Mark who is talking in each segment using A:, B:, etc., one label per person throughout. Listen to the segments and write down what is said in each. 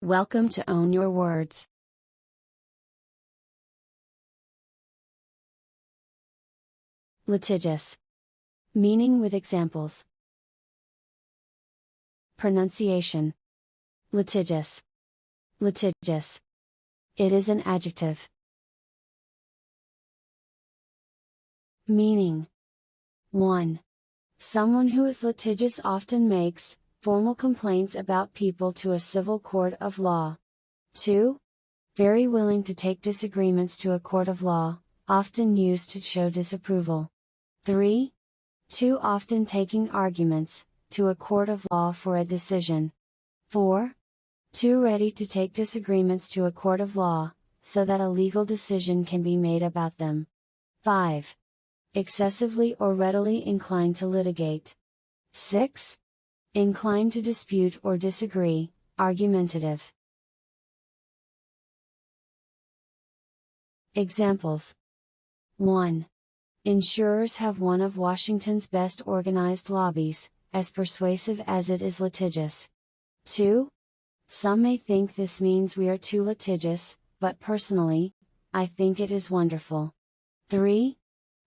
A: Welcome to Own Your Words. Litigious. Meaning with examples. Pronunciation. Litigious. Litigious. It is an adjective. Meaning. 1. Someone who is litigious often makes formal complaints about people to a civil court of law. 2. Very willing to take disagreements to a court of law, often used to show disapproval. 3. Too often taking arguments to a court of law for a decision. 4. Too ready to take disagreements to a court of law, so that a legal decision can be made about them. 5. Excessively or readily inclined to litigate. 6. Inclined to dispute or disagree, argumentative. Examples. 1. Insurers have one of Washington's best organized lobbies, as persuasive as it is litigious. 2. Some may think this means we are too litigious, but personally, I think it is wonderful. 3.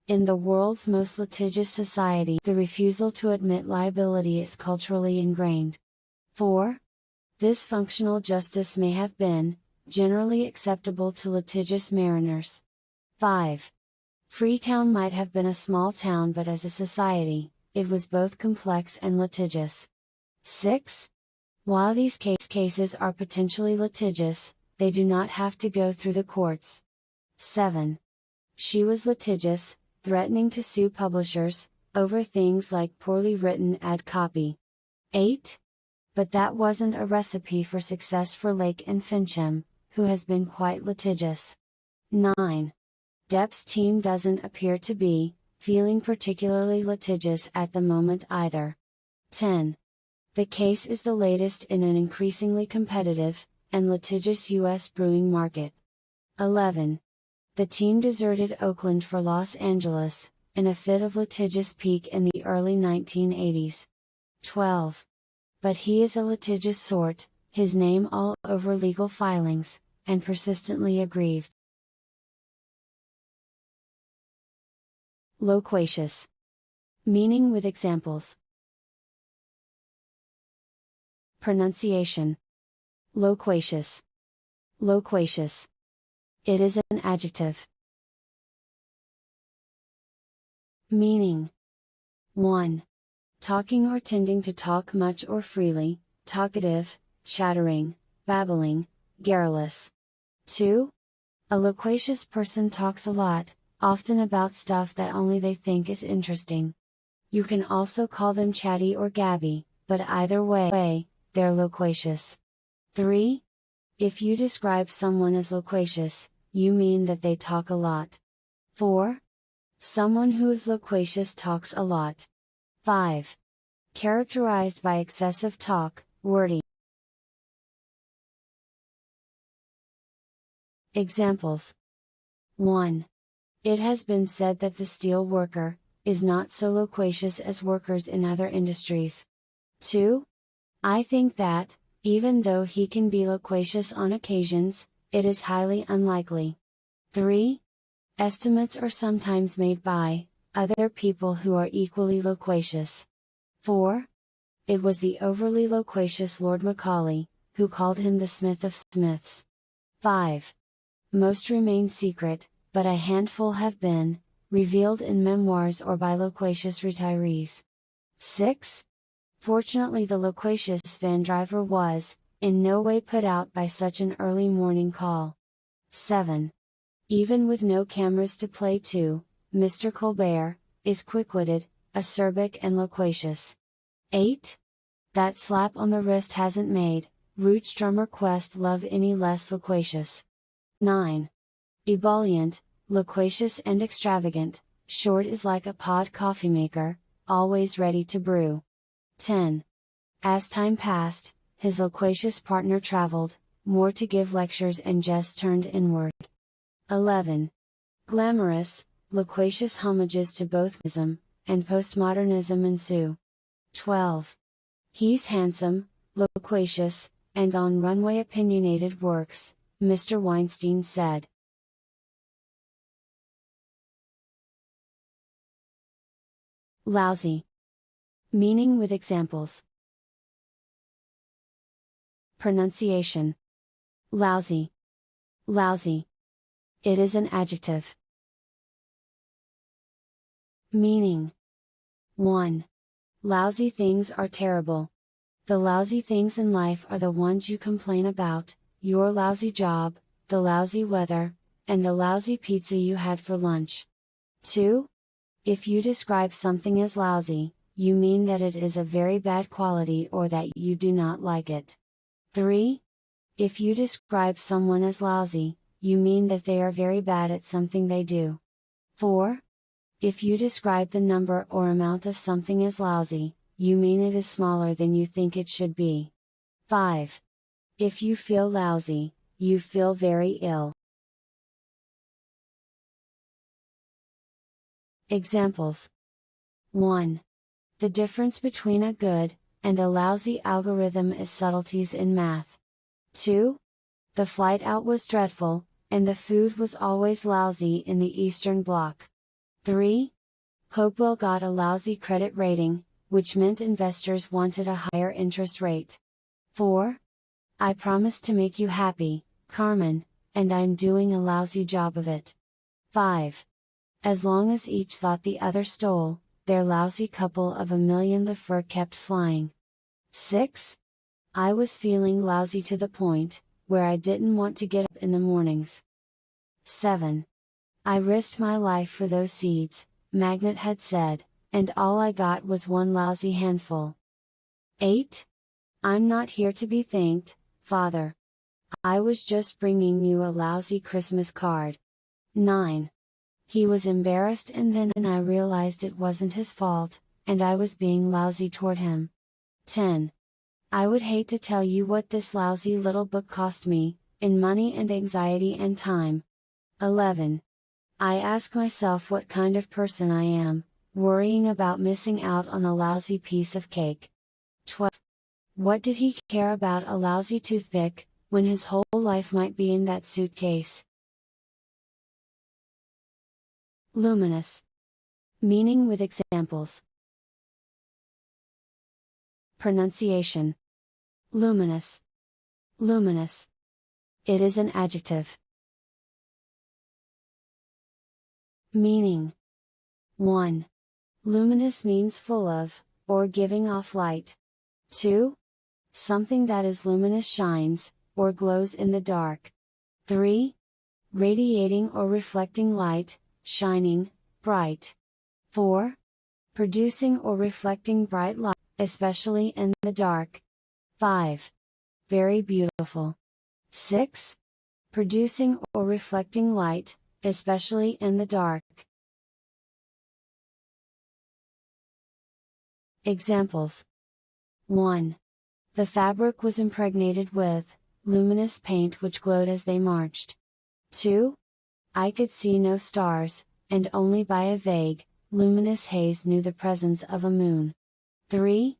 A: In the world's most litigious society, the refusal to admit liability is culturally ingrained. 4. This functional justice may have been generally acceptable to litigious mariners. 5. Freetown might have been a small town, but as a society, it was both complex and litigious. 6. While these cases are potentially litigious, they do not have to go through the courts. 7. She was litigious, threatening to sue publishers over things like poorly written ad copy. 8. But that wasn't a recipe for success for Lake and Fincham, who has been quite litigious. 9. Depp's team doesn't appear to be feeling particularly litigious at the moment either. 10. The case is the latest in an increasingly competitive and litigious U.S. brewing market. 11. The team deserted Oakland for Los Angeles, in a fit of litigious pique in the early 1980s. 12. But he is a litigious sort, his name all over legal filings, and persistently aggrieved. Loquacious. Meaning with examples. Pronunciation. Loquacious. Loquacious. It is an adjective. Meaning. 1. Talking or tending to talk much or freely, talkative, chattering, babbling, garrulous. 2. A loquacious person talks a lot, often about stuff that only they think is interesting. You can also call them chatty or gabby, but either way, they're loquacious. 3. If you describe someone as loquacious, you mean that they talk a lot. 4. Someone who is loquacious talks a lot. 5. Characterized by excessive talk, wordy. Examples. 1. It has been said that the steel worker is not so loquacious as workers in other industries. 2. I think that, even though he can be loquacious on occasions, it is highly unlikely. 3. Estimates are sometimes made by other people who are equally loquacious. 4. It was the overly loquacious Lord Macaulay who called him the Smith of Smiths. 5. Most remain secret, but a handful have been revealed in memoirs or by loquacious retirees. 6. Fortunately, the loquacious van driver was in no way put out by such an early morning call. 7. Even with no cameras to play to, Mr. Colbert is quick-witted, acerbic and loquacious. 8. That slap on the wrist hasn't made Roots drummer Questlove any less loquacious. 9. Ebullient, loquacious and extravagant, Short is like a pod coffee maker, always ready to brew. 10. As time passed, his loquacious partner traveled, more to give lectures and just turned inward. 11. Glamorous, loquacious homages to both ism and postmodernism ensue. 12. He's handsome, loquacious, and on Runway Opinionated Works, Mr. Weinstein said, lousy. Meaning with examples. Pronunciation. Lousy. Lousy. It is an adjective. Meaning. 1. Lousy things are terrible. The lousy things in life are the ones you complain about: your lousy job, the lousy weather, and the lousy pizza you had for lunch. 2. If you describe something as lousy, you mean that it is a very bad quality or that you do not like it. 3. If you describe someone as lousy, you mean that they are very bad at something they do. 4. If you describe the number or amount of something as lousy, you mean it is smaller than you think it should be. 5. If you feel lousy, you feel very ill. Examples. 1. The difference between a good and a lousy algorithm is subtleties in math. 2. The flight out was dreadful, and the food was always lousy in the Eastern Bloc. 3. Hopewell got a lousy credit rating, which meant investors wanted a higher interest rate. 4. I promised to make you happy, Carmen, and I'm doing a lousy job of it. 5. As long as each thought the other stole, their lousy couple of a million, the fur kept flying. 6. I was feeling lousy to the point where I didn't want to get up in the mornings. 7. I risked my life for those seeds, Magnet had said, and all I got was one lousy handful. 8. I'm not here to be thanked, Father. I was just bringing you a lousy Christmas card. 9. He was embarrassed, and then I realized it wasn't his fault, and I was being lousy toward him. 10. I would hate to tell you what this lousy little book cost me, in money and anxiety and time. 11. I ask myself what kind of person I am, worrying about missing out on a lousy piece of cake. 12. What did he care about a lousy toothpick, when his whole life might be in that suitcase? Luminous. Meaning with examples. Pronunciation. Luminous. Luminous. It is an adjective. Meaning. 1. Luminous means full of, or giving off light. 2. Something that is luminous shines, or glows in the dark. 3. Radiating or reflecting light, shining, bright. 4. Producing or reflecting bright light, especially in the dark. 5. Very beautiful. 6. Producing or reflecting light, especially in the dark. Examples. 1. The fabric was impregnated with luminous paint which glowed as they marched. 2. I could see no stars, and only by a vague, luminous haze knew the presence of a moon. 3.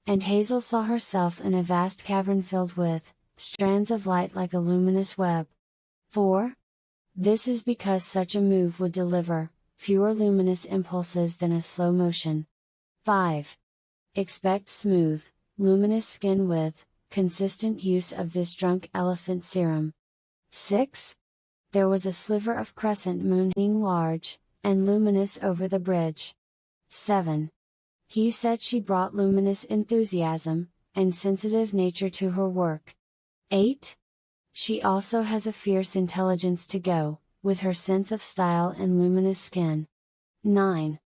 A: And Hazel saw herself in a vast cavern filled with strands of light like a luminous web. 4. This is because such a move would deliver fewer luminous impulses than a slow motion. 5. Expect smooth, luminous skin with consistent use of this drunk elephant serum. 6. There was a sliver of crescent moon hanging large and luminous over the bridge. 7. He said she brought luminous enthusiasm and sensitive nature to her work. 8. She also has a fierce intelligence to go with her sense of style and luminous skin. 9.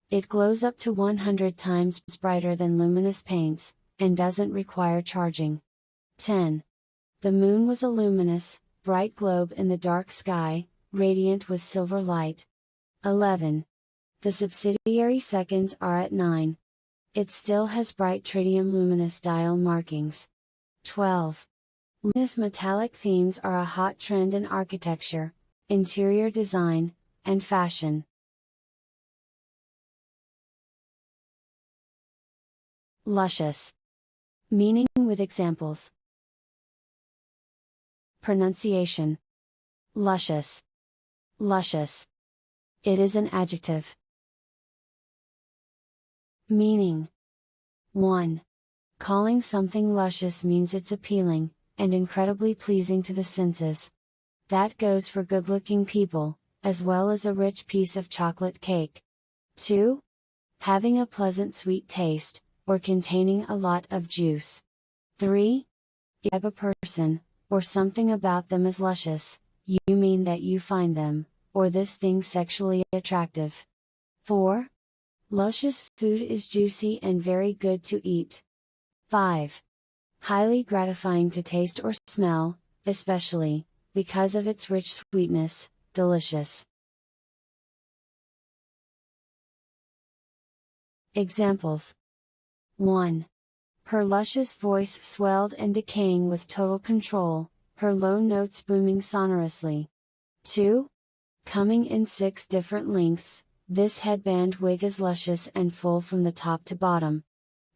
A: It glows up to 100 times brighter than luminous paints, and doesn't require charging. 10. The moon was a luminous, bright globe in the dark sky, radiant with silver light. 11. The subsidiary seconds are at 9. It still has bright tritium luminous dial markings. 12. Luminous metallic themes are a hot trend in architecture, interior design, and fashion. Luscious. Meaning with examples. Pronunciation. Luscious. Luscious. It is an adjective. Meaning. 1. Calling something luscious means it's appealing, and incredibly pleasing to the senses. That goes for good-looking people, as well as a rich piece of chocolate cake. 2. Having a pleasant sweet taste, or containing a lot of juice. 3. If a person, or something about them is luscious, you mean that you find them, or this thing sexually attractive. 4. Luscious food is juicy and very good to eat. 5. Highly gratifying to taste or smell, especially, because of its rich sweetness, delicious. Examples. 1. Her luscious voice swelled and decaying with total control, her low notes booming sonorously. 2. Coming in 6 different lengths, this headband wig is luscious and full from the top to bottom.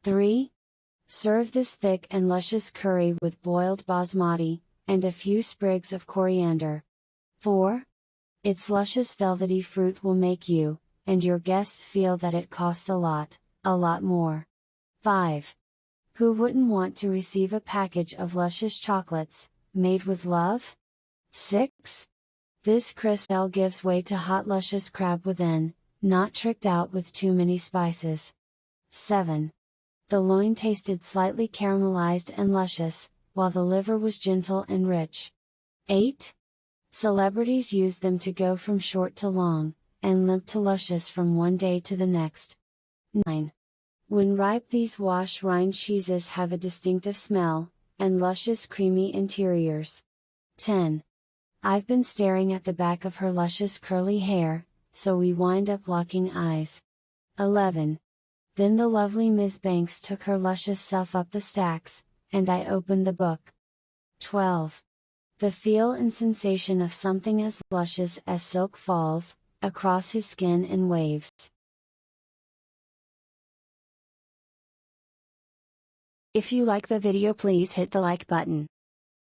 A: 3. Serve this thick and luscious curry with boiled basmati, and a few sprigs of coriander. 4. Its luscious velvety fruit will make you, and your guests feel that it costs a lot more. 5. Who wouldn't want to receive a package of luscious chocolates, made with love? 6. This crisp shell gives way to hot luscious crab within, not tricked out with too many spices. 7. The loin tasted slightly caramelized and luscious, while the liver was gentle and rich. 8. Celebrities use them to go from short to long, and limp to luscious from one day to the next. 9. When ripe, these wash rind cheeses have a distinctive smell, and luscious creamy interiors. 10. I've been staring at the back of her luscious curly hair, so we wind up locking eyes. 11. Then the lovely Miss Banks took her luscious self up the stacks, and I opened the book. 12. The feel and sensation of something as luscious as silk falls across his skin in waves. If you like the video, please hit the like button.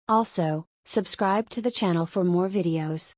A: Also, subscribe to the channel for more videos.